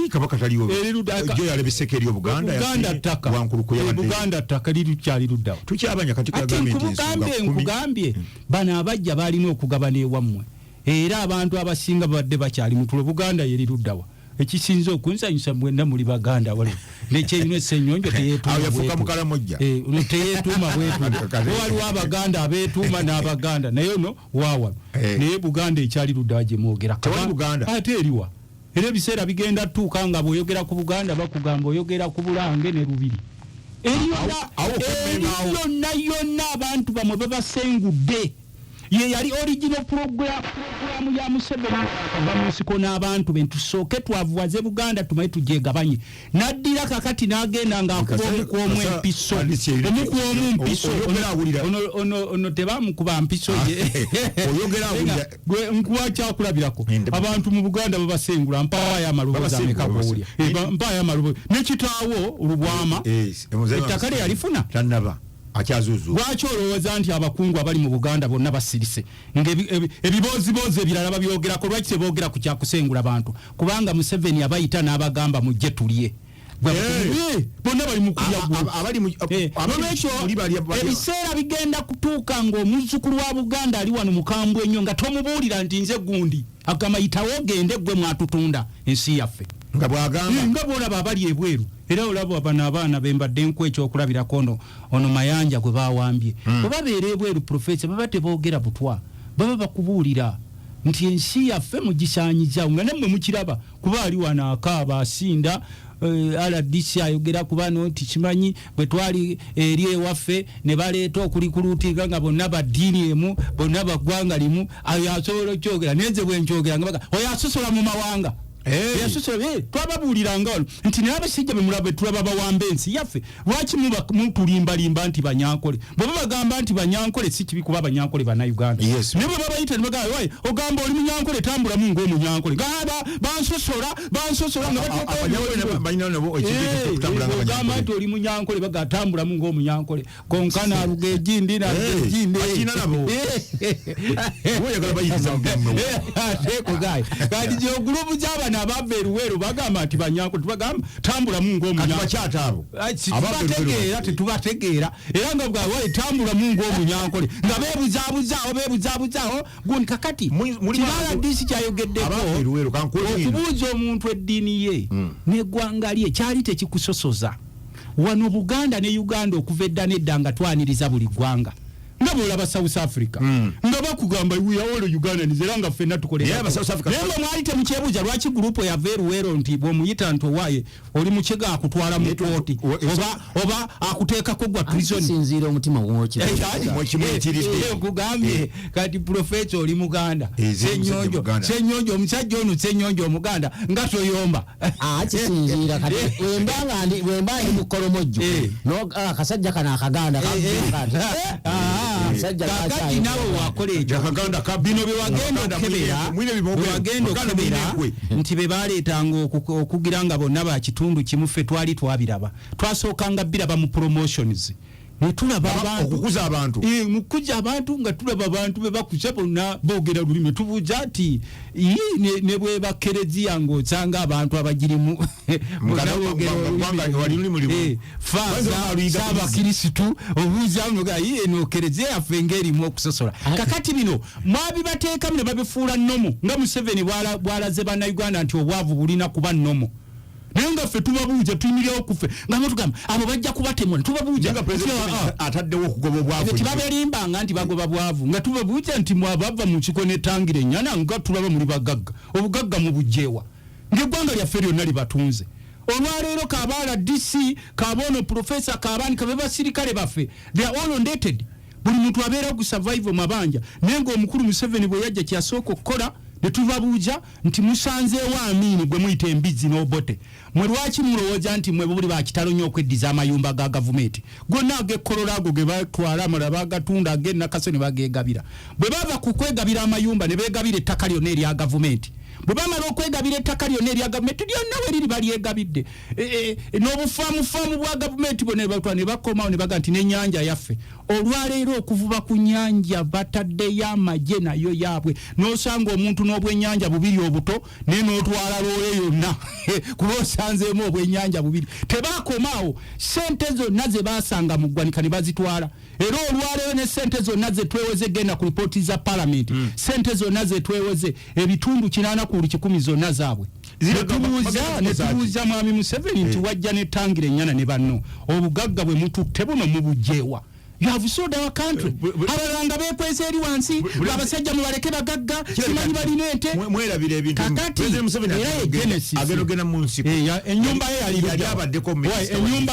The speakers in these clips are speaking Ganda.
kabaka taliwo jo yale bisekeri Buganda taka wankulu kuyabadde Buganda taka liru kyali luddawo tukyabanya katika government nkugambye bana abajja balina okugabana ewammwe era abantu abasinga babadde bakyali mutulo Buganda yeri luddawa ekisinzo okunsanyusa mwenda muri Baganda wale nekyeyino Ssenyonjo teyeetuma yafuka mukala mojja teyeetuma bwetu waliwo Abaganda abeetuma n'Abaganda naye no waawa naye Buganda ekyali luddawa gye mwogera ate eriwa era ebiseera bigenda tuuka nga bw'oyogera ku Buganda bakugamba oyogera ku Bulange ne Lubiri yonna abantu bamwe babasengudde ye yali original program ya Museveni bamusiko n'abantu bentusooke twavuwaze Buganda tumaye tujegabanye naddira kakati n'agenda ng'akuba omukwomwe empiso ono tebamukuba mpiso nkuwa kyakulabirako abantu mu Buganda babasengula mpaya y'amaloboozi amekabulya mpaya y'amaloboozi nekitaawo Lubwama ettaka lye yalifuna tannaba akyazuzu lwaki olowooza nti abakungu abali mu Buganda bonna basirise ebibozibozi ebirala babyogerako lwaki teboogera ku kyakusengula abantu kubanga Museveni abayita n'abagamba mujje tulye bonna bali mu ebiseera bigenda kutuuka ng'omuzzukulu wa Buganda ali wano Amakambwe ennyo nga tomubuulira nti nze gundi agamba yitawo ogende gwe mwatutunda ensi yaffe nga bwagamba nga bwolaba abali ebweru era olaba bano abaana bembadde nku ekyokulabirako ono mayanja gwe bawambye bwe babeera ebweru profesa baba teboogera butwa baba bakubuulira nti ensi yaffe mugisaanyiza nga nammwe mukiraba kuba ali wano akaaba asinda RDC ayogera kubano nti kimanyi bwe twali eri ewaffe ne baleeta okulikuluutiga nga bonna baddiini emu bonna baggwanga limu ayo asobola okyogera nenze bwe nkyogera nga oyo asosola mu mawanga twababuuliranga wano nti naye abasajja bemulabe tulaba bawamba ensi yaffe lwaki mutulimbalimba nti banyankole bwe bagamba nti banyankole si kibi kuba banyankole bannayuganda naye bwe babayita ne bagamba wayi ogamba oli munyankole tambulamu ng'omunyankole bansosola nga bagamba nti oli munyankole bagatambulamu ng'omunyankole konkana aluga egindi nagindi kati gyogulubu gy'abana abava eruweero bagamba nti banyankole tubagamba tambulamu ng'omunyankole tetubategeera era nga bwawe tambulamu ng'omunyankole nga beebuzaabuzaao gundi kakati kirala disi kyayogeddeko okubuuza omuntu eddiini ye n'eggwanga lye kyali tekikusosoza wano Buganda ne Uganda okuva edda n'edda nga twaniriza buli ggwanga nga bwolaba South Africa nga bakugamba we are all Ugandans era nga ffenna tukolera naye mwali temukyebuuza lwaki gurupu yava eruweero nti bw'omuyita nti owaaye oli mukyega akutwala mu kooti oba akuteekako gwa prison sinziira omutima gwokugambye kati profesa oli Muganda Ssenyonjo omusajja ono Ssenyonjo Omuganda nga toyomba kisinziira kati wemba ndi mukolomojjo akasajja kano akaganda kakati nawe wakola ekyo bino bewagenda okukebera nti bebaleetanga okugira nga bonna bakitundu kimu ffe twali twabiraba twasookanga biraba mu promotions netulaba okukuza abantu mukuza abantu nga tulaba abantu bebakuza bonna boogera lulimi tubuuza ati ne bwe bakereziya ng'osanga abantu abagirimu abakirisitu obuuza eno kereziya yaffe ng'erimu okusosola kakati bino mwabibateekamu ne babifuula nnomo nga Museveni bw'alaze bannayuganda nti obwavu bulina kuba nnomo naye nga ffe tubabuuza tuyimirirawo ku ffe nga mutugamba abo bajja kubatemula tubabuuza ataddewo okugoba obwavu tibabalimbanga nti bagoba bwavu nga tubabuuza nti mwabava mu kiko n'ettangira ennyana nga tulaba muli bagagga obugagga mu bujjeewa ng'eggwanga lyaffe lyonna libatunze olwaleero kabaala DC kaboono profesa kabaani kabe basirikale baffe they are all undated buli muntu abeera okusurvive mabanja naye ng'omukulu Museveni bwe yajja kyasooka okukola ne tubabuuza nti musanzeewo Amini gwe muyita embizzi n'obote mwe lwaki mulowooza nti mwe buli bakitalo nnyo okweddiza amayumba ga gavumenti gonna ag'ekkololo ago ge batwala amalala bagatunda ag'ennakaso ne bageegabira bwe bava ku kwegabira amayumba ne beegabira ettaka lyonna erya gavumenti bwe bamala okwegabira ettaka lyonna erya gavumenti lyonna we liri balyegabidde n'obufaamu bwa gavumenti bonna ne bakoma ne baga nti n'ennyanja yaffe olwaleero okuvuba ku nnyanja bataddeyo amagye nayo yaabwe n'osanga omuntu n'obwennyanja bubiri obuto naye n'otwala loole yonna kuba osanzeemu obwennyanja bubiri tebaakomaawo sente zonna ze baasanga mu ggwanika ne bazitwala era olwaleero ne sente zonna ze tweweze genda ku lipooti za palamenti sente zonna ze tweweze ebitundu 80 ku 100 zonna zaabwe netubuuza mwami Museveni nti wajja nettangira ennyana ne banno obugagga bwe mututte buno mu bujeewa you have sold our country abalanga bekwese eri wansi abasajja mubaleke bagagga simanyi balina ente mwerabira ebintu President Museveni agerogena mu nsiko ennyumba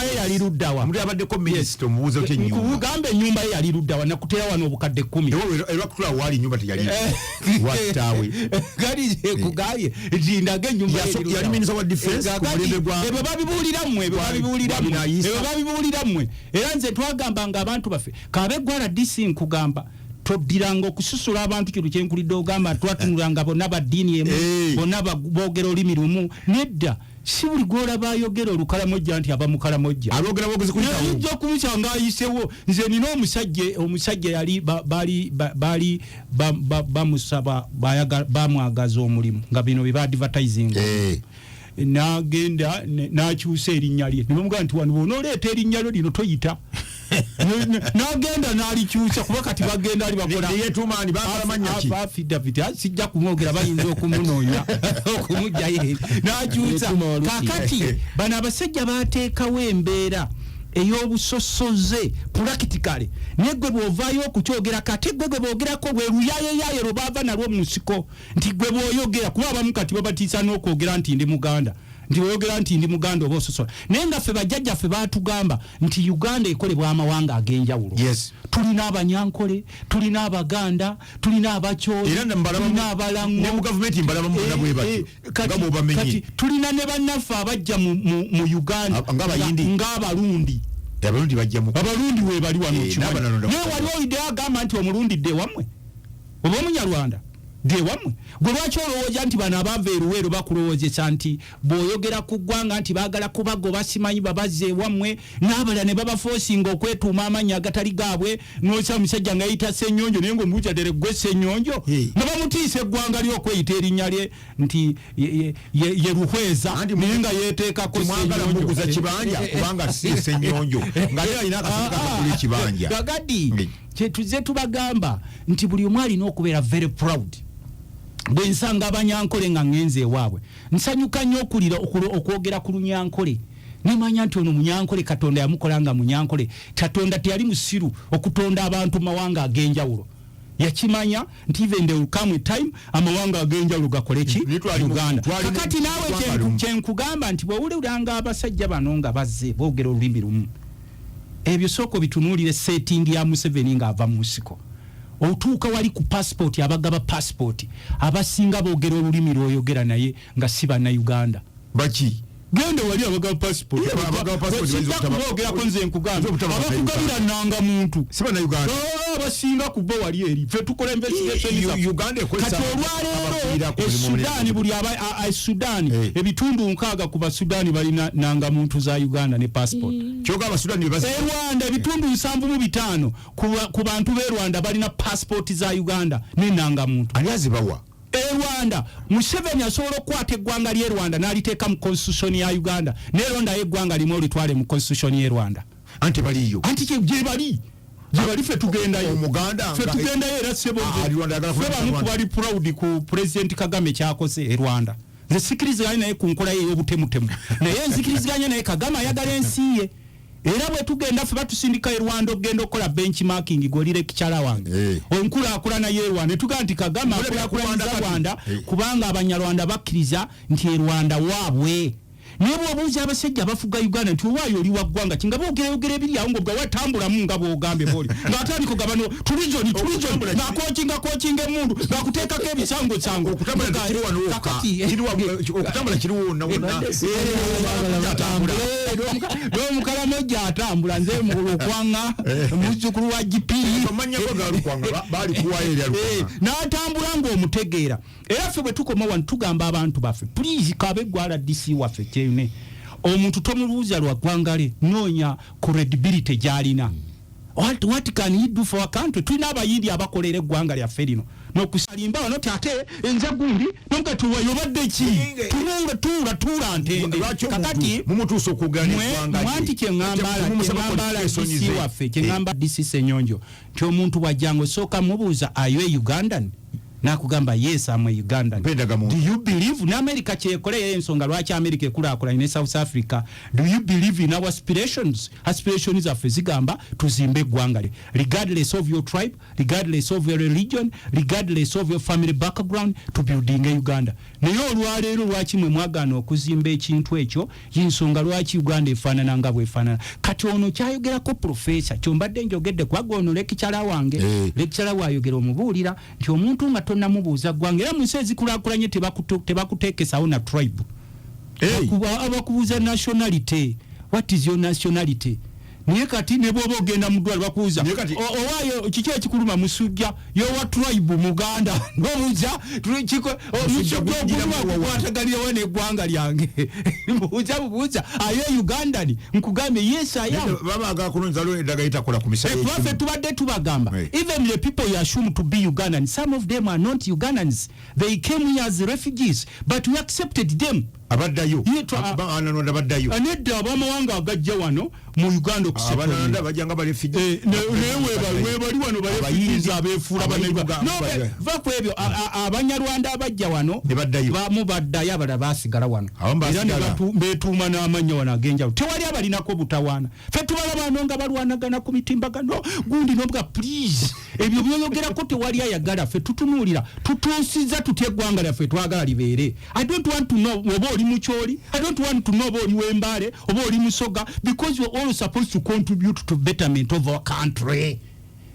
ye yali luddawa muri abaddeko minisita omubuuza otya ennyumba kugamba ennyumba ye yali luddawa nakutera wano obukadde 10 era kutula wali ennyumba teyali wattawe gali kugaye ndage ennyumba yali minisita wa defense ku mulembe gwa ebo babibuulirammwe era nze twagambanga abantu baffe kabe gwala DC nkugamba toddiranga okususula abantu kino kyenkulidde ogamba twatunulanga bonna baddiini emu bonna boogera olulimi lumu nedda si buli gwola bayogera olukalamojja nti aba mukalamojja abogera bogezi kuyita okumusa nga ayisewo nze nina omusajja yali bali bamusaba bamwagaza omulimu nga bino bye advertising n'agenda n'akyusa erinnya lye ne bamugamba nti wano bw'onooleeta erinnya lyo lino toyita n'agenda n'alikyusa kuba kati bagenda ali bakola yetumaani bakalamanya ki affidavit sijja kumwogera bayinza okumunoonya okumugjayo n'akyusa kakati bano abasajja baateekawo embeera ey'obusosoze practically negwe bw'ovaayo okukyogera kati gwe boogerako bwe luyayeyaye lwe baava nalwo mu nsiko nti gwe bw'oyogera kuba abamu kati babatiisa n'okwogera nti ndi muganda nti oyogera nti ndi muganda oba ososola naye nga ffe bajjajjaffe baatugamba nti Uganda ekolebwa amawanga ag'enjawulo tulina abanyankole tulina abaganda tulina abakyoli tulina abalango ne mu gavumenti mbalaba mubona bwe bati ngabo bamenyi tulina ne bannaffe abajja mu Uganda ng'abalundi abalundi bajja mu abalundi we bali wano kimanyi naye wali oyidde agamba nti omulundi dde wammwe oba omunyarwanda dde wammwe gwe lwaki olowooza nti bano abava eruweero bakulowoozesa nti bw'oyogera ku ggwanga nti baagala kubagoba simanyi babazze ewammwe n'abalala ne babafoosinga okwetuuma amannya agatali gaabwe n'osa omusajja nga yayita Ssennyonjo naye ng'omubuuza ddere gwe Ssennyonjo nga bamutiisa eggwanga lye okweyita erinnya lye nti ye Ruhweza naye nga yeeteekako Ssennyonjo kibanja kubanga si Ssennyonjo nga ye alina akasika kakuli kibanja gagadi kyetuze tubagamba nti buli omu alina okubeera very proud bwe nsanga abanyankole nga ngenze ewaabwe nsanyuka nnyo okwogera ku lunyankole nemanya nti ono munyankole Katonda yamukola nga munyankole Katonda teyali musiru okutonda abantu mawanga ag'enjawulo yakimanya nti even there will come a time amawanga ag'enjawulo gakole ki Uganda kakati naawe kyenkugamba nti bw'owuliranga abasajja bano nga bazze boogera olulimi lumu ebyo sooka bitunuulire setting ya Museveni ng'ava mu nsiko otuuka wali ku passport abagaba passport abasinga boogera olulimi lw'oyogera naye nga si bannauganda baki genda wali abagaba passport boogera ko nze nkugamba abakugabira nanga muntu si bannauganda abasinga ku bo wali eri ffe tukola investigation Uganda kati olwaleero Sudan buli Sudan ebitundu 6 ku Basudani balina nanga muntu za Uganda ne passport kyoga Abasudani Rwanda ebitundu 75 ku bantu b'e Rwanda balina passport za Uganda ne nanga muntu ani azibawa Rwanda Museveni asobola okukwata eggwanga ly'e Rwanda n'aliteeka mu constitution ya Uganda neronda eggwanga limu olitwale mu constitution y'e Rwanda anti baliyo anti gye bali ffe tugendayo omuganda ffe tugendayo era sebamu bali proud ku President Kagame kyakose e Rwanda nze sikiriziganya naye ku nkola ye ey'obutemutemu naye nzikiriziganya naye Kagame ayagala ensi ye era bwe tugenda ffe batusindika e Rwanda okugenda okukola benchmarking gwolire kikyala wange onkulaakulana y'e Rwanda ne tugamba nti Kagame akulaakulaniza Rwanda kubanga Abanyarwanda bakkiriza nti e Rwanda waabwe naye bw'obuuza abasajja abafuga Uganda nti owaayo oli wa ggwanga ki nga boogerayogera ebiri awo ng'obwa watambulamu nga bw'ogambye booli ng'atandika ogaba no tulijoni ng'akookinga emmundu ng'akuteekako ebisangosango okutambula kiri wonna wonna n'omukalamojja atambula nze Lukwanga muzzukulu wa GP n'atambula ng'omutegeera era ffe bwe tukoma wano tugamba abantu baffe please kabe gwala DC waffe kyene omuntu tomuluuza lwa ggwanga lye noonya credibility gy'alina what can he do for our country? Tulina abayindi abakolera eggwanga lyaffe lino n'okusalimba wano ate enza gundi nonga tuwayobadde ki tuula ntende kakati mumutuusa okugana eggwanga mwanti kyengamba DC Senyonjo nti omuntu bw'ajjanga osooka mubuuza are you a Ugandan? Nakugamba yes I'm a Ugandan. Do you believe na America kyekole ensonga lwaki America ekulaakulanye ne South Africa? Do you believe in our aspirations zaffe zigamba tuzimbe eggwanga lye regardless of your tribe, regardless of your religion, regardless of your family background, to building a Uganda. Naye olwaleero lwaki mwe mwagaana okuzimba ekintu ekyo y'ensonga lwaki Uganda efaanana nga bwefaanana. Kati ono kyayogerako professor kyombadde njogedde kwago ono lecturer wange lecturer wayogera omubuulira nti omuntu nga namubuuza ggwanga era mu nsi ezikulaakulanye tebakuteekesawo na tribe. Abakubuuza nationality. What is your nationality? Niye kati ne bwoba ogenda mu ddwaliro bakubuuza owaayo kiki ekikuluma musujja yowa tribe Muganda n'obuuza musujja ogulwakwataganirawo n'eggwanga lyange buuza aye Ugandani nkugambye yes I am. Babaga kulonza lwe eddagala itakola ku misale twaffe tubadde tubagamba even the people you assume to be Ugandan, some of them are not Ugandans. They came here as refugees but we accepted them. Abaddayo ananonda baddayo anedda abamawanga agajja wano mu Uganda okusebananda bajanga balefiji webali wano balefijizi abefuula vakwebyo abanyarwanda abajja wano bamu baddayo abala basigala wano era ne betuuma n'amanya wano ag'enjawulo tewali abalinako butawaana ffe tubalaba wano nga balwanagana ku mitimbagano gundi nobwa please ebyo byoyogerako tewali ayagala ffe tutunuulira tutuusiza tutya eggwanga lyaffe twagala libeere. I don't want to know oli mucholi. I don't want to know about wembale oba oli musoga because we are all supposed to contribute to betterment of our country.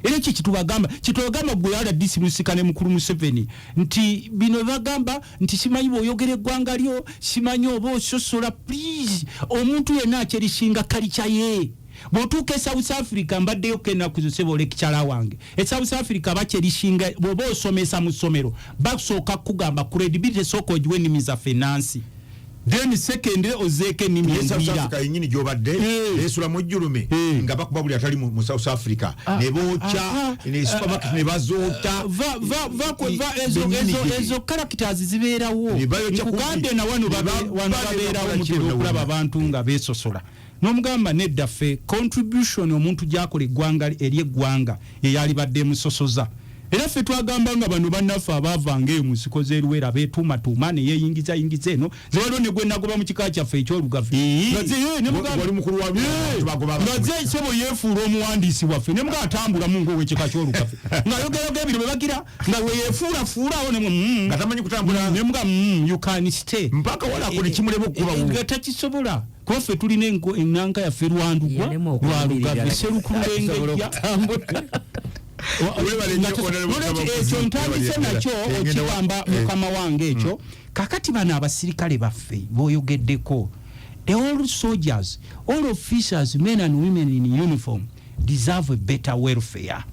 Era kitubagamba gwe ala DC musikane mukuru Museveni nti bino bagamba nti simanyi boyogere eggwanga lyo simanyi oba ososola please omuntu yenna akyerisinga kalicha ye. Botuke South Africa mbaddeyo kena kuzosebo lecturer wange. South Africa bakyerishinga bobo osomesa mu ssomero basooka kugamba credibility soko ojwe nimi za finance. Then second ozeke nimi ya South Africa yenyini gyobadde esula mujjulume nga bakuba buli atali mu South Africa ne bocha ne supermarket ne bazota ezo characters zibeerawo Uganda na wano babeerawo mutero okulaba abantu nga besosola. Nomugamba nedda ffe contribution omuntu gyakola eggwanga ery'eggwanga eyali badde musosoza. Era ffe twagamba nga bano bannaffe abaavanga eyo mu nsiko z'eruwera beetuumatuuma ne yeeyingiza eno ze waliwo ne gwe nagoba mu kika kyaffe ekyolugavu ngaze sebo yeefuula omuwandiisi waffe ne mugaa atambulamu ng'ow'ekika kyolugavu ng'ayogeroga ebiro bye bagira nga we yeefuulafuulaawo nga tamanyi kutambula ne mugaa you can stay mpaka walako ne kimulema okubawo nga takisobola. Kuba ffe tulina ennanga yaffe lwandugwa lwalugavu serukululengeja ekyo ntandise nakyo okigamba mukama wange ekyo kakati bano abasirikale baffe boyogeddeko all soldiers, all officers, men and women in uniform deserve a better welfare.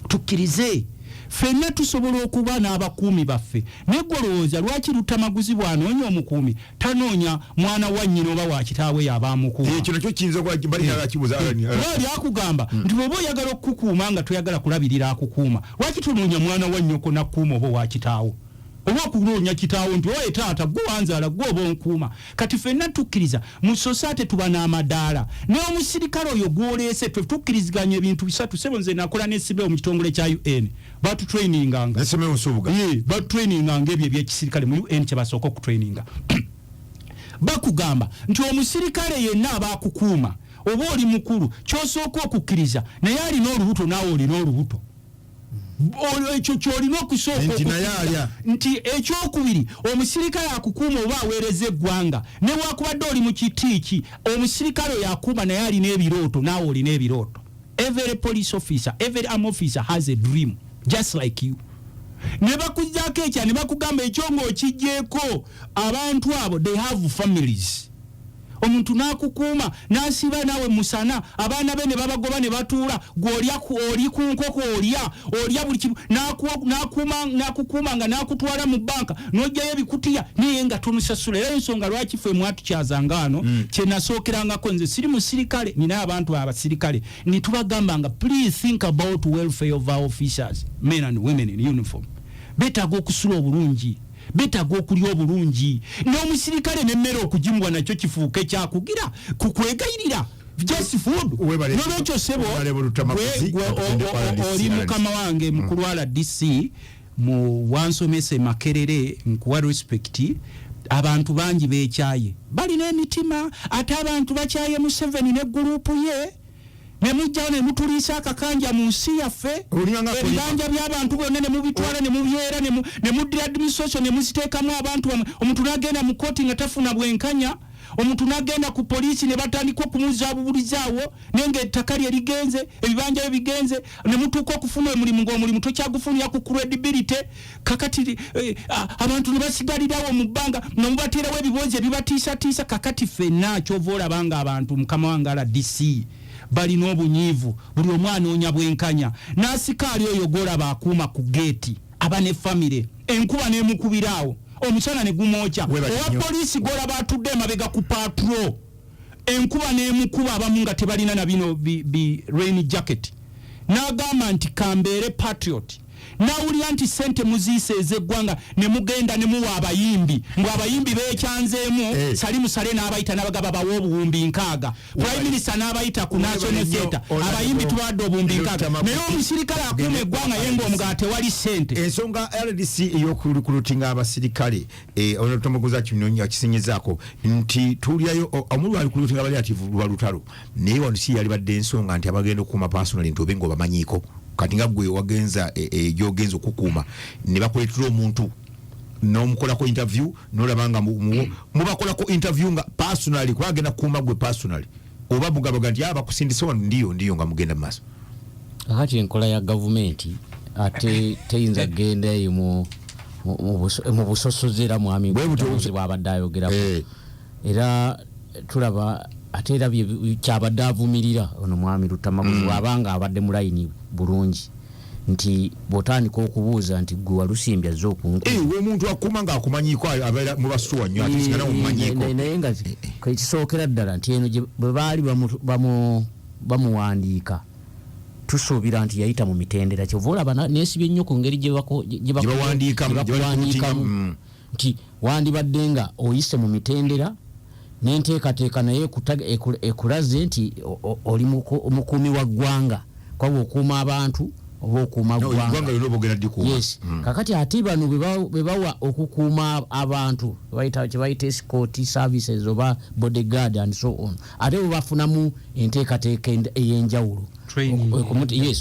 Tukkirize ffenna tusobola okuba n'abakuumi baffe neggolowooza lwaki Luttamaguzi bw'anoonya omukuumi tanoonya mwana wa nnyina oba wa kitaawe y'abaamukuuma. Ekyo nakyo kiyinza okubakibuza lwali akugamba nti bw'oba oyagala okukukuuma nga toyagala kulabirira akukuuma lwaki tonoonya mwana wa nnyoko n'akkuuma oba wa kitaawo oba okunoonya kitaawo nti oye taata gwe wanzaala gwe oba onkuuma. Kati ffenna tukkiriza mu society tuba n'amadaala n'omusirikale oyo gw'oleese ffe tukkiriziganya ebintu bisatu. Sebo nze nakola n'essibeo mu kitongole kya UN batutraininganga batutraininganga ebyo ebyekisirikale mu UN kye basooka okutraininga bakugamba nti omusirikale yenna abaakukuuma oba oli mukulu ky'osooka okukkiriza naye alina olubuto naawe olina olubuto. Ekyo kyolina okusooka nti ekyokubiri omusirikale akukuuma oba aweereza eggwanga ne wakubadde oli mu kitiiki omusirikale oyo akuuma naye alina ebirooto naawe olina ebirooto. Every police officer, every army officer has a dream just like you. Ne bakujjaako ekya ne bakugamba ekyo ng'okijjeeko abantu abo they have families. omuntu nakukuuma nasiba nawe musana abaana be ne babagoba ne batuula gw'olya oli ku nkoko olya buli kimu nakukuuma nga nakutwala mu banka n'ojjayo ebikutiya naye nga tomusasula. Era ensonga lwaki ffe mwatukyazanga wano kye nasookerangako nze siri musirikale nina abantu abasirikale ne tubagamba nga please think about welfare of our officers, men and women in uniform. Betaaga okusula obulungi, betaaga okulya obulungi, n'omusirikale n'emmere okugimbwa nakyo kifuuke kyakugira kukwegayirira just food. Nolwekyo sebo oli mukama wange mukulu wa RDC mu wansomese Makerere nkuwa respect. Abantu bangi beekyaye balina emitima ate abantu bakyaye Museveni ne gurupu ye ne mujjawo ne mutuliisa akakanja mu nsi yaffe ebibanja by'abantu bonna ne mubitwala ne mubyera ne muddira administration ne muziteekamu abantu omuntu n'agenda mu kooti nga tafuna bwenkanya, omuntu n'agenda ku poliisi ne batandika okumuzaabuulizaawo naye ng'ettaka lye ligenze ebibanja bye bigenze ne mutuuka okufuna omulimu ng'omulimu tokyagufunira ku credibility. Kakati abantu ne basigalirawo mu bbanga nomubateerawo ebibozi ebibatiisatiisa. Kakati ffenna kyova olabanga abantu mukama wange RDC balina obunyiivu, buli omu anoonya bwenkanya. N'asikaali oyo gw'olaba akuuma ku geeti aba ne famire, enkuba n'emukubiraawo omusana ne gumwokya. Owa poliisi gw'olaba atudde emabega ku patro, enkuba n'emukuba abamu nga tebalina na bino rain jacket. N'agamba nti kambeere patriot. Nawulira nti sente muziise ez'eggwanga ne mugenda ne muwa abayimbi ngo abayimbi beekyanzeemu Salimu Sale n'abayita n'abagaba bawa obuwumbi 6. Prime Minister n'abayita ku National Theatre abayimbi tuwadde obuwumbi 6. Naye omusirikale akuuma eggwanga ye ng'omugate wali sente. Ensonga RDC ey'okulutinga abasirikale Luttamaguzi akisinyizaako nti tulyayo omulu ali kulutinga abali ativu lwa lutalo naye wano si yali badde ensonga nti abagenda okuuma personal nti obe ng'obamanyiiko kati nga gwe wagenza gyogenza okukuuma ne bakuleetera omuntu n'omukolako interview n'olabanga mubakolako interview nga personally kwagenda kukuuma gwe personally oba mugabaga nti bakusindise wano ndiyo nga mugenda mu maaso. Kakati enkola ya gavumenti ate teyinza kgenda eyo mu busosoze era mwami bwabadde ayogerako era tulaba ate era kyabadde avumirira ono mwami Luttamaguzi abanga abadde mu layini bulungi nti botandika okubuuza nti gwe walusimbya z'okunku we muntu akuma nga akumanyiiko abeera mu basuwa nnyo ate sigana mumanyiiko naye nga kwekisookera ddala nti eno bwe baali bamuwandiika tusuubira nti yayita mu mitendera kyova olaba neesibye nnyo ku ngeri gye bakuwandiikamu nti wandibadde nga oyise mu mitendera n'enteekateeka naye ekulaze nti oli mukuumi wa ggwanga kwaba okuuma abantu oba okuuma ggwanga. Yes. Kakati ate bano bwe bawa okukuuma abantu kye bayita escort services oba bodyguard and so on ate bwe bafunamu enteekateeka ey'enjawulo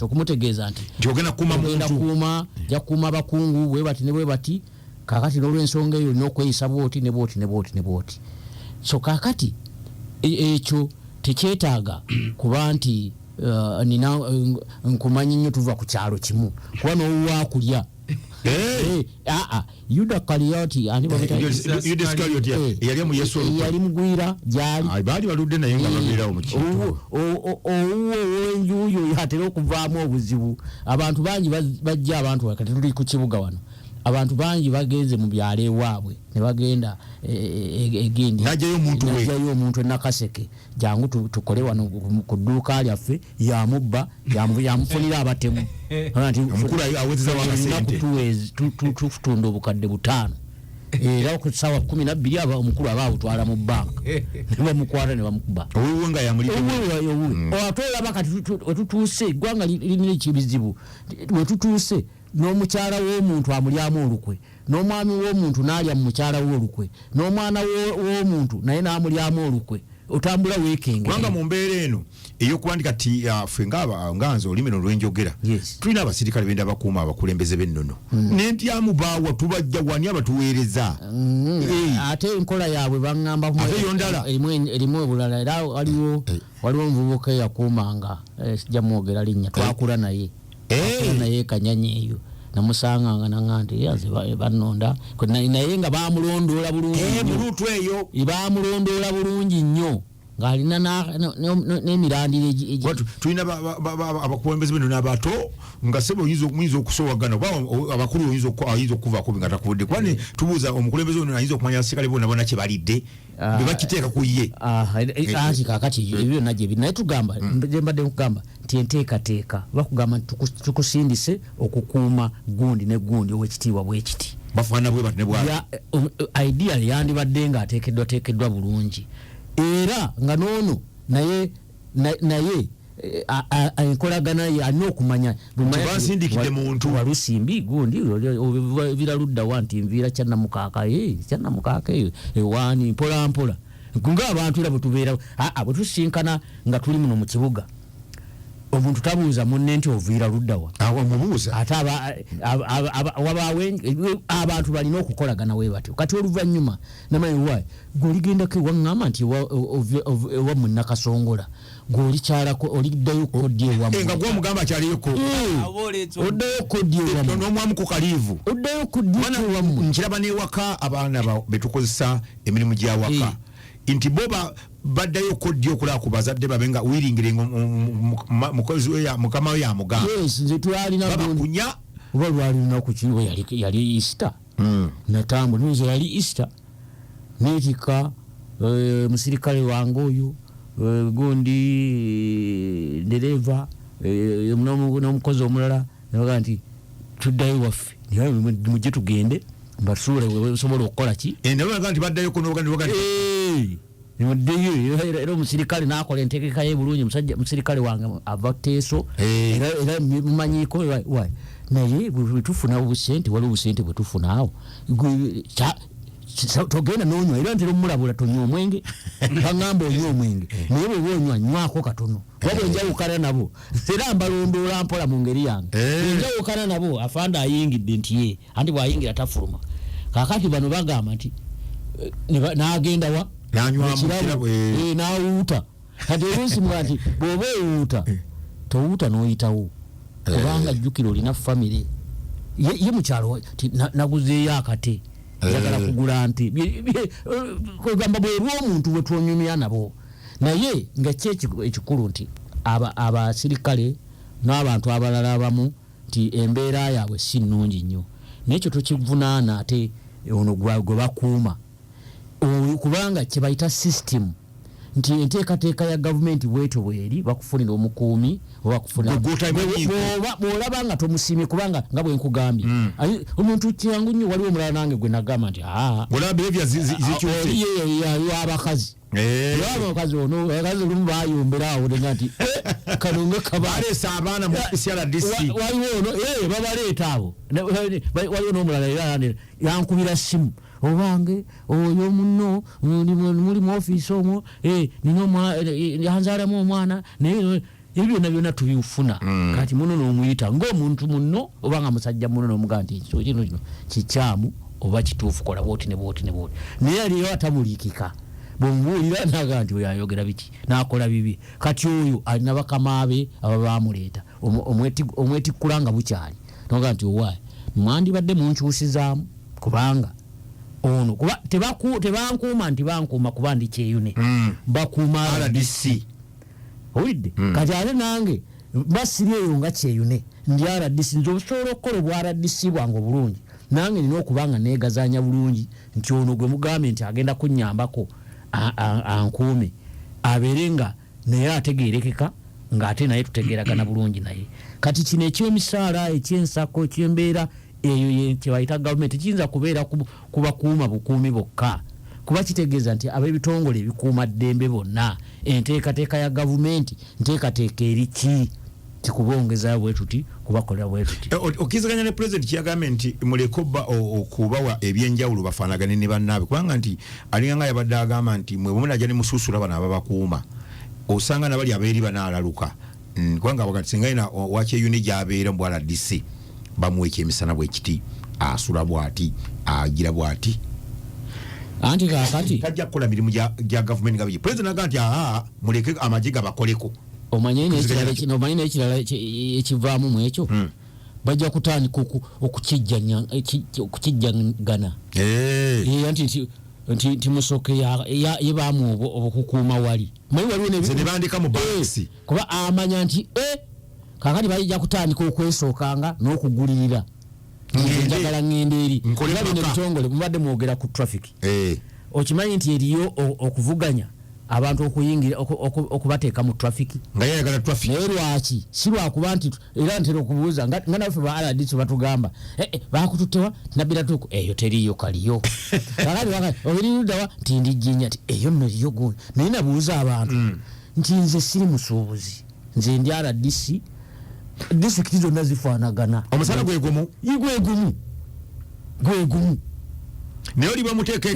okumutegeeza nti ogenda kuuma bakungu bwe bati ne bwe bati. Kakati n'olw'ensonga eyo olina okweyisa bwoti ne bwoti. So kakati ekyo tekyetaaga kuba nti nina nkumanyi nnyo tuva ku kyalo kimu kuba n'owuwa kulya Yuda Kalioti yali mugwira gyali baali baludde naye nga babeerawo mu kintu owenjuuyo yatera okuvaamu obuzibu. Abantu bangi bajja abantu kati tuli ku kibuga wano abantu bangi bagenze mu byalo ewaabwe ne bagenda egindi najjayo omuntu Nakaseke jangu tukole wano ku dduuka lyaffe yamubba yamufunira abatemu omukulu awezeza wakasente tutunda obukadde 5 era ku ssaawa 12 aba omukulu abaawutwala mu banka ne bamukwata ne bamukuba owuwe nga yamulika olaba kati wetutuuse eggwanga lirina ekibizibu wetutuuse n'omukyala w'omuntu amulyamu olukwe n'omwami w'omuntu n'alya mu mukyala w'olukwe n'omwana w'omuntu naye n'amulyamu olukwe otambula weekenge kubanga mu mbeera eno ey'okuwandika ti ffe nganze olulimi no lwenjogera tulina abasirikale benda bakuuma abakulembeze b'ennono n'entyamu baawa tubajja wani abatuweereza ate enkola yaabwe baŋŋamba erimu ebulala era waliwo omuvubuka eyakuumanga sijja mwogera linnya twakula naye naye Kanyanya eyo namusanga nangandi yaze banonda naye nga bamulondola bulungi mulutu eyo bamulondola bulungi nnyo ng'alina n'emirandiro tulina abakulembeze bino n'abato nga sebo oyinza okusowagana abakulu oyinza okuvaako nga takubudde kubani tubuuza omukulembeze ono ayinza okumanya abaserikale bona bona kye balidde bwe bakiteeka ku ye anti kaakati ebyo byonna gye biri naye tugamba gye mbadde nkugamba nti enteekateeka bakugamba nti tukusindise okukuuma gundi ne gundi ow'ekitiibwa bwe kiti bafaana bwe bati ne bwati ideal yandibadde ng'ateekeddwa bulungi era nga noono naye enkolagana alina okumanya basindikidde muntu walusimbi gundi biraluddawa nti nviira kyannamukaaka eyo ewaani mpolampola ng'abantu era bwetubeera bwe tusinkana nga tuli muno mu kibuga omuntu tabuuza munne nti oviira luddawa mubuuza ate abantu balina okukolagana we batyo kati oluvannyuma namanyi wa gweoligendako ewaŋŋamba nti ewa munnakasongola gweolikyalako oliddayo koddi ewamu nga gwomugamba akyaliyoko oddayo koddi ewamu n'omwamu ku kaliivu oddayo koddi ewamu nkiraba n'ewaka abaana betukozesa emirimu gyawaka nti boba baddayo koddi okulaba ku bazadde babe nga wiringirenga mukozi mukama we yamugamba nze twalina babakunya oba lwalina ku kiwe yali Easter natambu nizo yali Easter neetika musirikale wange oyo gundi ndereva n'omukozi omulala nabaga nti tuddayo waffe mujje tugende mbasuule wesobola okukola ki nabaga nti baddayo kunoga era omusirikale n'akola entegeka ye bulungi musirikale wange ava teeso era mumanyiko naye bwetufuna obusente waliwo obusente bwetufunaawo togenda n'onywa era ntera omulabula tonywa omwenge baŋŋamba onywa omwenge naye bweba onywa nywako katono waba enjawukana nabo era mbalondoola mpola mu ngeri yange enjawukana nabo afanda ayingidde nti ye anti bw'ayingira tafuluma kaakati bano bagamba nti n'agenda wa n'awuuta kati oluusi mwa nti bw'oba owuuta towuuta n'oyitawo kubanga jjukira olina famire ye mukyalo naguzeeyo akate yagala kugula nti kwegamba bwerwa omuntu bwe twonyumya nabo naye nga ki ekikulu nti abasirikale n'abantu abalala abamu nti embeera yaabwe si nnungi nnyo nekyo tokivunaana ate ono gwe bakuuma kubanga kye bayita system nti enteekateeka ya gavumenti bwetyo bweri bakufunira omukuumi bw'olaba nga tomusiimye kubanga nga bwe nkugambye omuntu kyangu nnyo waliwo omulala nange gwe nagamba nti abakazi abakazi ono abakazi olumu bayombera awo nga nti kanonge kabalesa abaana mu CRDC waliwo ono babaleeta abo waliwo n'omulala era yankubira simu obange oyo munno muli mu ofiisi omwo yanzaalamu omwana naye ebyo byonna tubifuna kati muno n'omuyita ng'omuntu munno oba nga musajja munno n'omugaa nti kino kikyamu oba kituufu kola bwoti ne bwoti ne bwoti naye aliyo atamuliikika bw'omubuulira naga nti oyo ayogera biki n'akola bibi kati oyo alina bakama be aba baamuleeta omwetikkula nga bukyali noga nti owaayi mwandibadde munkyusizaamu kubanga ono kuba tebankuuma nti bankuuma kuba ndi kyeyune bakuuma RDC owulidde kati ate nange basiri eyo nga kyeyune ndi RDC nze obusobola okukola obwa RDC bwange obulungi nange nina okubanga neegazaanya bulungi nti ono gwe mugambye nti agenda kunnyambako ankuume abeere nga naye ategeerekeka ng'ate naye tutegeeragana bulungi naye kati kino eky'emisaala eky'ensako eky'embeera eyo kyebayita gavumenti kiyinza kubeera kubakuuma bukuumi bokka kuba kitegeeza nti ab'ebitongole ebikuuma ddembe bonna enteekateeka ya gavumenti nteekateeka eri ki tikubongeza bwe tuti kubakolera bwe tuti okizaganya ne president kyagambye nti muleke okubawa ebyenjawulo bafaanagane ne bannaabwe kubanga nti alinganga yabadde agamba nti mwe bwemunajja ne musuusula bano ababakuuma osanga nabali abeeri banaalaluka kubanga bagati singa ina wakyeyuni gy'abeera mu RDC bamuwa ekyemisana bwekiti asula bwati agira bwati anti kakati tajja kukola mirimu gya gavumenti nga biki president agamba nti muleke amagye gabakoleko omanye n'ekirala ekivaamu mu ekyo bajja kutandika okukijjangana nti musoke yebaamu okukuuma wali nebandika mu bansi kuba amanya nti kakati bajja kutandika okwesookanga n'okugulirira njagala ngende eri bino ebitongole mubadde mwogera ku traffic okimanyi nti eriyo okuvuganya abantu okuyingira okubateeka mu traffic nga yayagala traffic naye lwaki si lwakuba nti era ntera okubuuza nga naffe ba RDC batugamba bakututewa nabira tuku eyo teriyo kaliyo kakati obirirudawa nti ndijinya nti eyo neriyo gundi naye nabuuza abantu nti nze siri musuubuzi nze ndi RDC district zonna zifaanagana omusana gwe gumu naye oli bamuteeka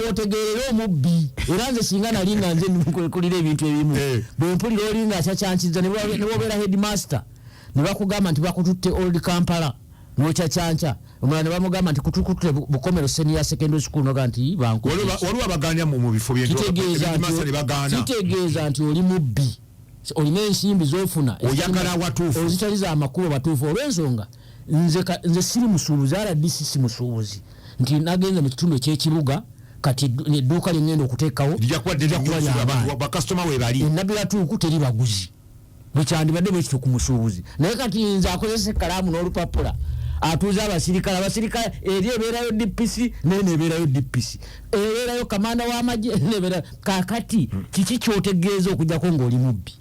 otegeerera omubbi era nze singa nali nga nze nkulira ebintu ebimu bwe mpulira oli nga akyacyankiza ne bobeera headmaster ne bakugamba nti bakututte old Kampala n'okyacyanca omulala ne bamugamba nti kutukutte Bukomero senior secondary school noga nti waliwo abaganya mu bifo kitegeeza nti oli mubbi olina ensimbi zofuna oyagala watuufu ozitali za makubo batuufu olw'ensonga nze siri musuubuzi RDC si musuubuzi nti nagenze mu kitundu ekyekibuga kati edduuka lyengenda okuteekawo bakasitoma webali enabira tuuku teri baguzi bwekyandibadde bwekityo ku musuubuzi naye kati nze akozesa ekkalaamu n'olupapula atuuza abasirikale eri ebeerayo DPC nene ebeerayo DPC ebeerayo kamanda w'amagye nebeera kakati kiki kyotegeeza okujjako ng'oli mubbi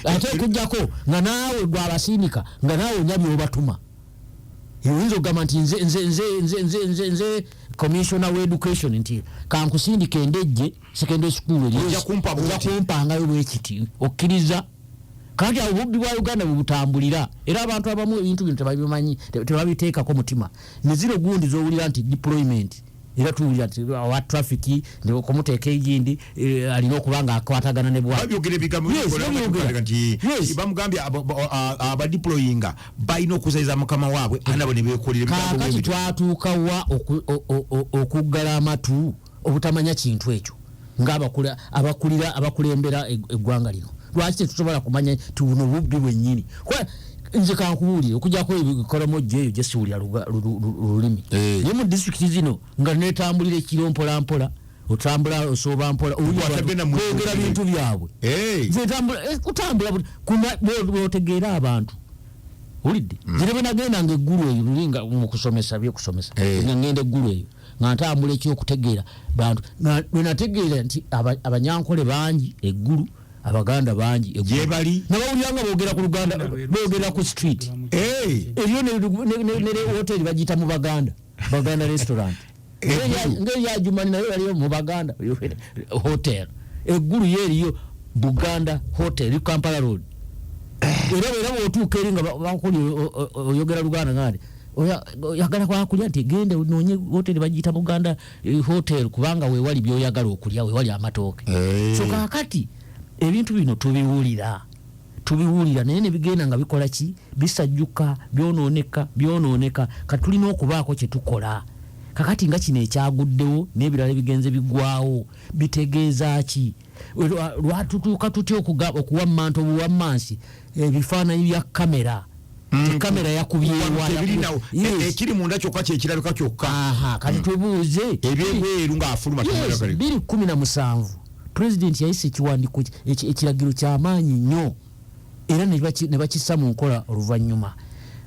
ate okujjako nga naawe gwe abasindika nga naawe onyabye obatuma oyinza okugamba nti nze commissioner we education nti kankusindika endejje secondary school ojja kumpangayo bwekiti okkiriza kati obubbi bwa Uganda bubutambulira era abantu abamu ebintu bino tebabimanyi tebabiteekako mutima neziro gundi zowulira nti deployment era tuwulira nti wa traffic ndio kumuteeka egindi alina okubanga akwatagana ne bwa babyogere bigambo nti bamugambye abadeployinga balina okuzayiza mukama waabwe anabo ne beekolera kati twatuukawa okuggala amatu obutamanya kintu ekyo abakulembera eggwanga lino lwaki tetusobola kumanya tubuno bubbi bwennyini nze kankubuulire okujjako ebikolomo gyeyo gyesiwulira lulimi naye mu disitulikiti zino nga netambulira ekiro mpolampola otambula osooba mpola boogera bintu byabwe kutambula bwotegeera abantu olidde zire bwe nagenda nga eggulu eyo lulinga mu kusomesa byokusomesa nga ngenda eggulu eyo nga ntambula ekyokutegeera bantu bwe nategeera nti abanyankole bangi eggulu abaganda bangi jebali nabawuliranga boogera ku Luganda boogera ku street eriyo ne hotel bagita mu Baganda restaurant ngeri ya Jumani nayo yaliyo mu Baganda hotel eggulu yeriyo Buganda hotel Kampala road era otuuka eri nga bakuli oyogera Luganda ngandi oyagala kwakulya nti gende nonye hotel bagita Buganda hotel kubanga weewali byoyagala okulya weewali amatooke so kakati ebintu bino tubiwulira naye ne bigenda nga bikola ki bisajjuka byonooneka katulina okubaako kye tukola kakati nga kino ekyaguddewo n'ebirala bigenze biggwawo bitegeeza ki lwatutuuka tutya okuwammanta obuwammansi ebifaananyi bya kamera kamera yakubyewa ekiri munda kyokka kyekirabika kyokka kati twebuuze ebyebweru ng'afuluma 2017 President yayise ekiwandiiko ekiragiro ky'amaanyi nnyo era ne bakissa mu nkola oluvannyuma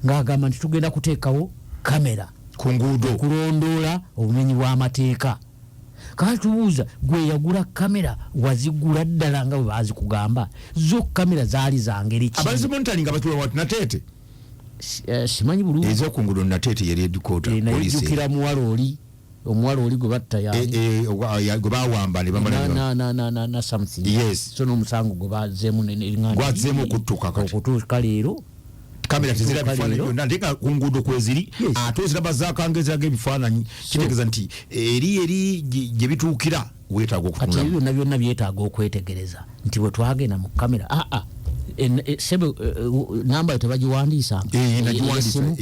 ng'agamba nti tugenda kuteekawo kamera ku nguudo okulondoola obumenyi bw'amateeka kati tubuuza gwe yagula kamera wazigula ddala nga bwe baazikugamba zo kamera zaali za ngeri ki abazimonitalinga batula wati nateete simanyi bulungi ez'oku nguudo nateete yali edukota nayejjukira omuwala oli gwe batta gwe bawamba ne bamala na something yes so n'omusango gwe bazeemu gwazeemu okutuuka leero kamera tezira bifaananyi byonna ndeka ku nguudo kweziri ate oziraba zaakangezeraga ebifaananyi kitegeeza nti eri gye bituukira weetaaga okutunula kati byonna byonna byetaaga okwetegereza nti bwe twagenda mu kamera sebe namba yo tebagiwandiisa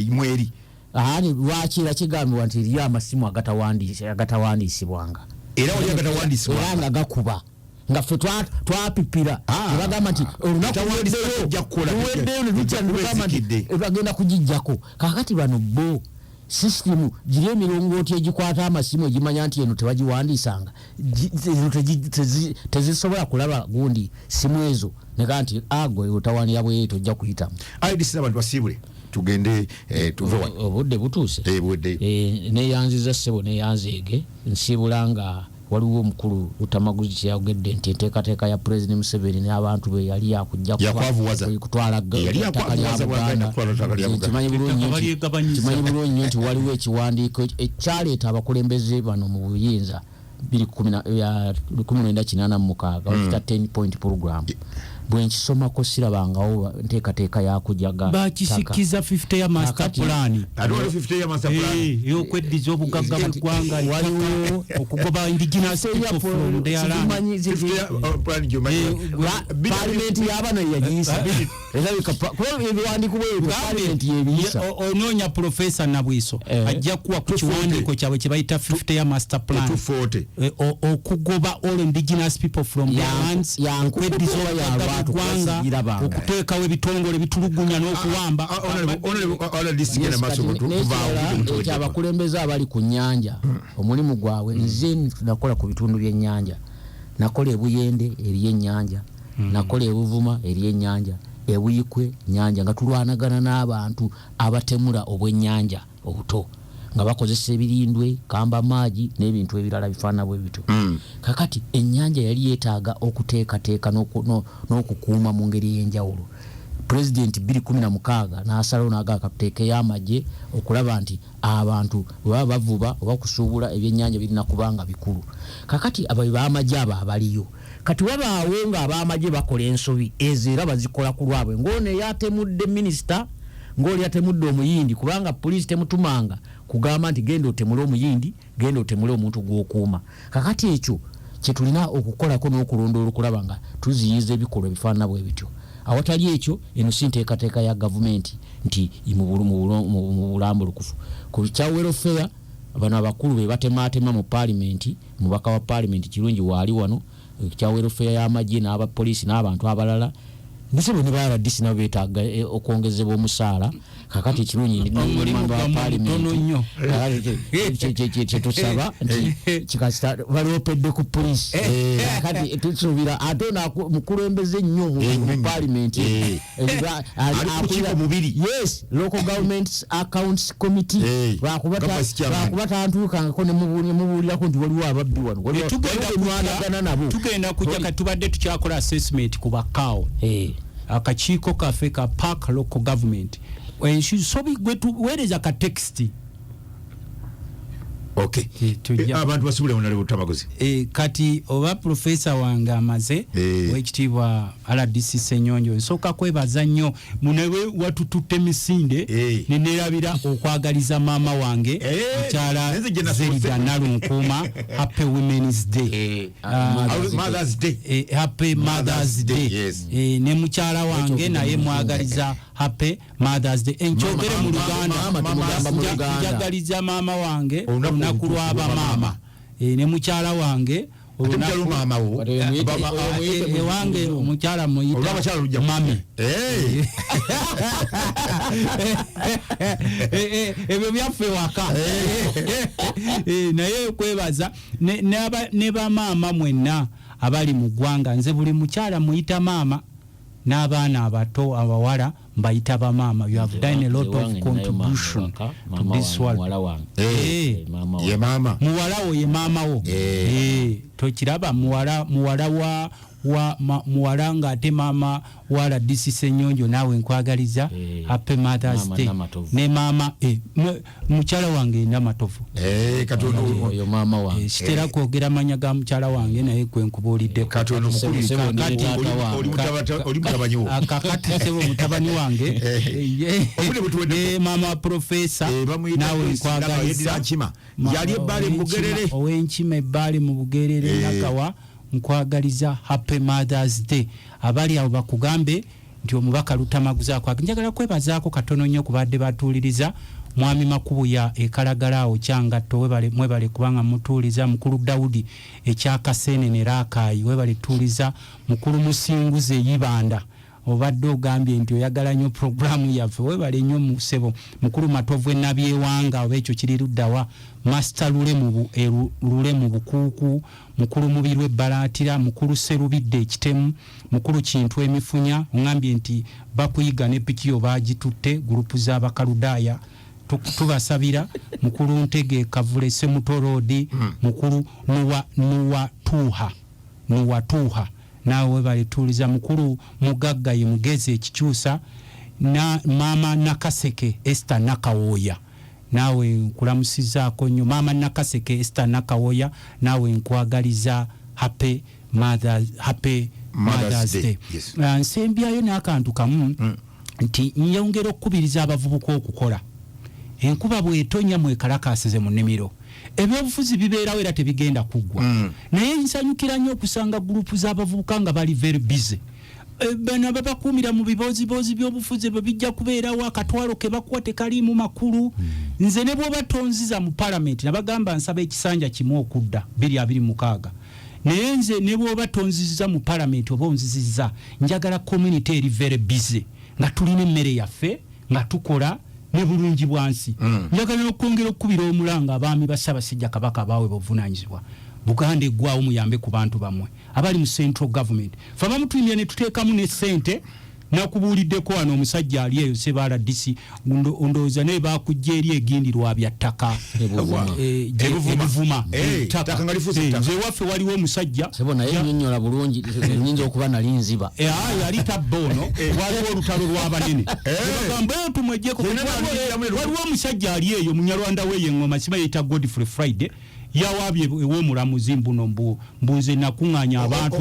mweri ani lwaki era kigambibwa nti eriyo amasimu agatawandiisibwanga era wali agatawandiisibwa era nga gakuba nga ffe twapipira bagamba nti olunaku lweddeyo bagenda kugijjako kakati bano bo system giri emirongooti egikwata amasimu egimanya nti eno tebagiwandiisanga tezisobola kulaba gundi simu ezo nega nti agwe otawanira bwe tojja kuyitamu aidisi abantu basiibule tugende tuve obudde butuuse neyanziza ssebo neyanzeege nsiibula nga waliwo omukulu Luttamaguzi kyeyagedde nti enteekateeka ya President Museveni n'abantu be yali yakujja kutwala kimanyi bulungi nti waliwo ekiwandiiko ekyaleeta abakulembeze bano mu buyinza 1986 bakita 10 point program bwenkisomako sirabangawo nteekateeka yakujaga bakisikiza 50 ya master plan adwala 50 ya master plan yokweddiza obugagga mu ggwanga waliwo okugoba indigenous people from their land parliament yabano yagiyisa ebiwandiiko bwe parliament yebiyisa onoonya professor Nabwiso ajja kuwa ku kiwandiiko kyabwe kye bayita 50 ya master plan okugoba all indigenous people from their lands okweddiza obugagga gwanga okuteekawo ebitongole bitulugunya n'okuwamba abakulembeze abali ku nnyanja omulimu gwabwe nze nakola ku bitundu by'ennyanja nakola ebuyende ery'ennyanja nakola ebuvuma ery'ennyanja ebuyikwe nnyanja nga tulwanagana n'abantu abatemula obw'ennyanja obuto nga bakozesa ebirindwe kamba maji n'ebintu ebirala bifaana bwe bityo kakati ennyanja yali yeetaaga okuteekateeka n'okukuuma mu ngeri y'enjawulo President 2016 n'asalawo n'agakateeke y'amagye okulaba nti abantu baba bavuba oba kusuubula ebyennyanja birina kubanga bikulu kakati abo b'amagye abo abaliyo kati wabaawo nga ab'amagye bakola ensobi ezo era bazikola ku lwabwe ng'ono eyatemudde minisita ng'oli yatemudde omuyindi kubanga poliisi temutumanga kugamba nti genda otemule omuyindi genda otemule omuntu gw'okuuma kakati ekyo kye tulina okukolako n'okulondoola okulaba nga tuziyiza ebikolwa ebifaanana bwe bityo awatali ekyo eno si nteekateeka ya gavumenti nti mu bulambulukufu ku kya welfare bano abakulu be batematema mu parliament mubaka wa parliament kirungi waali wano kya welfare y'amagye n'abapoliisi n'abantu abalala Nisebo ne bala disi na beetaaga okwongezebwa omusaala kakati kirungi n'omulimu gwa parliament tusaba kikasta balopedde ku police kakati tusubira atona mukulembeze nnyo mu parliament yes local government accounts committee bakubata antukangako ne mubulirako nti waliwo ababbi wano tugenda kujja katubadde tukyakola assessment ku bakaawo akakiiko kaffe ka park local government sobi weereza ka text okay abantu basubule munale Luttamaguzi kati oba professor wange amaze wekitibwa RDC Senyonjo nsoka kwebaza nnyo munewe watututte misinde nenerabira okwagaliza mama wange kyala Zelida Nalunkuma happy women's day mother's day happy mother's day ne mukyala wange naye mwagaliza happy mother's day enchogere mu Luganda njagaliza mama wange nakulwaba mama ne mukyala wange olunaku mama wo wange omukyala muyita mami ebyo byaffe waka naye kwebaza ne bamaama mwenna abali mu ggwanga nze buli mukyala muyita maama n'abaana abato abawala mbayita bamaama. You have done a lot of contribution to this world. Ye mama muwala wo ye mama wo tokiraba muwala muwala nga ate mama wala RDC Senyonjo nawe nkwagaliza happy mother's day ne mama mukyala wange ndamatofu katono yo mama wange kitera kwogera manya ga mukyala wange naye kwe nkubulidde katono mukulu oli mutabani wo akakati sebo mutabani wange mama professor nawe nkwagaliza yali ebbali mu Bugerere owenkima ebbali mu Bugerere nakawa nkwagaliza happy mother's day abali abo bakugambe nti omubaka Luttamaguzi akwagala njagala kwebazaako katono nnyo kubadde batuuliriza mwami Makubu ya Ekalagalaawo Kyangatto webale kubanga mutuuliza mukulu Daudi ekyakasene ne Rakai webale tuuliza mukulu Musinguze Yibanda obadde ogambye nti oyagala nnyo programu yaffe webale nnyo musebo mukulu Matovu Nabyewanga oba ekyo kiri luddawa Master Lule mu Bukuuku mukulu Mubirwe Balatira mukulu Serubidde Ekitemu mukulu Kintu Emifunya ngambye nti bakuyiga ne pikiyo bagitutte gurupu z'Abakaludaaya tubasabira mukulu Ntege Kavule Semutolodi mukulu Nuwatuha nawe balituliza mukulu Mugagga ye Mugeze Ekikyusa na mama Nakaseke Esther Nakawoya nawe nkulamusizaako nnyo mama Nakaseke Esther Nakawoya nawe nkwagaliza happy Mother's Day. Yes. Nsembyayo n'akantu kamu nti nyongera okukubiriza abavubuka okukola enkuba bw'etonya mwekalakasize mu nnimiro ebyobufuzi bibeerawo era tebigenda kuggwa naye nsanyukira nnyo okusanga gurupu z'abavubuka nga bali very busy bano babakuumira mu biboozibozi by'obufuzi bwe bijja kubeerawo akatwalo ke bakuwa tekaliimu makulu nze ne bw'oba tonziza mu palamenti nabagamba nsaba ekisanja kimu okudda 226 naye nze ne bw'oba tonziza mu palamenti oba onzizizza njagala community eri very busy nga tulina emmere yaffe nga tukola ne bulungi bwansi njagala okwongera okukubira omulanga abaami ba Ssaabasajja Kabaka baawe bovunanyizibwa Buganda eggwaawo muyambe ku bantu bamwe abali mu central government fe bamutuyimya ne tuteekamu ne ssente nakubuuliddeko wano omusajja ali eyo Sebaala DC ndowooza naye baakujja eri egindirwa bya ttaka ebuvuma nze waffe waliwo omusajja sebo naye nnyonnyola bulungi nnyinza okuba nali nziba yali tabba ono waliwo olutalo lw'abanene bagamba tumwejjeko waliwo omusajja ali eyo munyarwanda w'eyo engoma siba yeyita Godfrey Friday yawaabye ew'omulamuzi mbuno mbuze nakuŋŋaanya abantu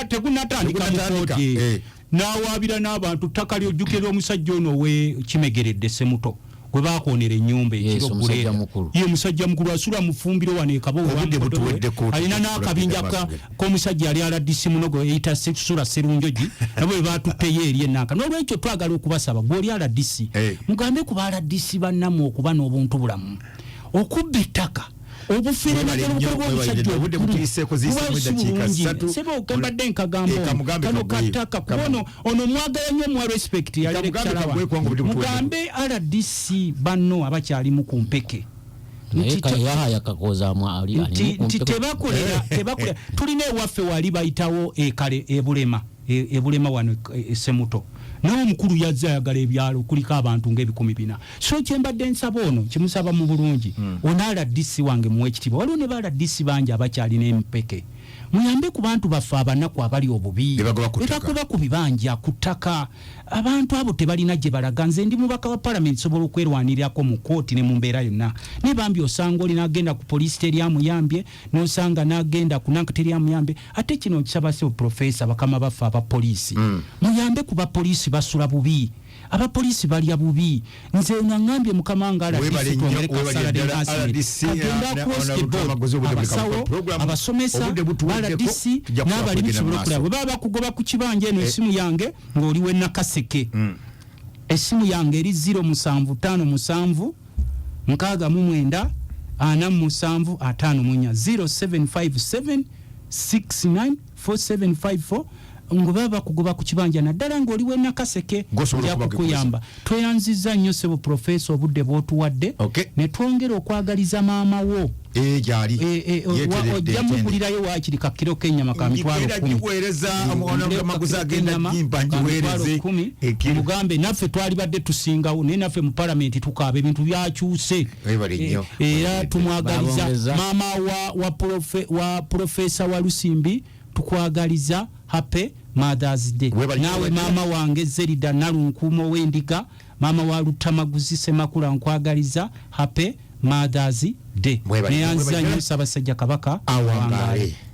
tegunatandika mu kooti n'awaabira n'abantu ttaka lyojjukira omusajja ono Kimegeredde Semuto gwe baakoonera ennyumba ekiro Gulera ye musajja mukulu asula mu ffumbiro wano ekabowa alina n'akabinja k'omusajja yali RDC munogo eyita Sula Serunjogi nabo baatutteyo eri ennanka n'olwekyo twagala okubasaba gw'oli RDC mugambe ku ba RDC bannamu okuba n'obuntu bulamu okubba ettaka obufere sebo okambadde nkagambo kano kataka kubono ono mwagala nnyo mwa respect mugambe RDC banno abakyali mu kumpeke tebakolera tulina ewaffe wali bayitawo ekale ebulema wano Semuto n'omukulu yazza ayagala ebyalo kuliko abantu nga400 so kyembadde nsaba ono kimusaba mu bulungi onaala DC wange muwe ekitiibwa waliwo ne baala DC bangi abakyalina empeke muyambe ku bantu baffe abanaku abali obubi ebagoba ku bibanja ku ttaka abantu abo tebalina gye balaga nze ndi mubaka wa palamenti sobola okwerwanirirako mu kooti ne mu mbeera yonna ne bambi osanga oli n'agenda ku poliisi teryamuyambye n'osanga n'agenda ku nanka teryamuyambye ate kino nkisaba se profesa bakama baffe abapoliisi muyambe ku bapoliisi basula bubi abapoliisi balya bubi nze ngambye mukama nga abasomesa RDC n'abali bisobola okulaba baba bakugoba ku kibanja eno esimu yange ng'oli we Nakaseke esimu yange eri 0757 69 47 0757 69 4754 ngobaba kugoba ku kibanja naddala ng'oli we Nakaseke ja kukuyamba tweyanziza nnyo sebo professor obudde bw'otuwadde ne twongera okwagaliza maama wo gyali ojja mugulirayo waakiri kakiro k'ennyama ka mitwalo 10 mugambe naffe twali badde tusingawo naye naffe mu palamenti tukaaba ebintu byakyuse era tumwagaliza maama wa profesa wa Lusimbi tukwagaliza happy Mother's Day nawe maama wange Zerida Nalunkumo w'endiga maama wa Luttamaguzi Semakula nkwagaliza happy Mother's Day neyanza nnyo Ssaabasajja Kabaka awangaale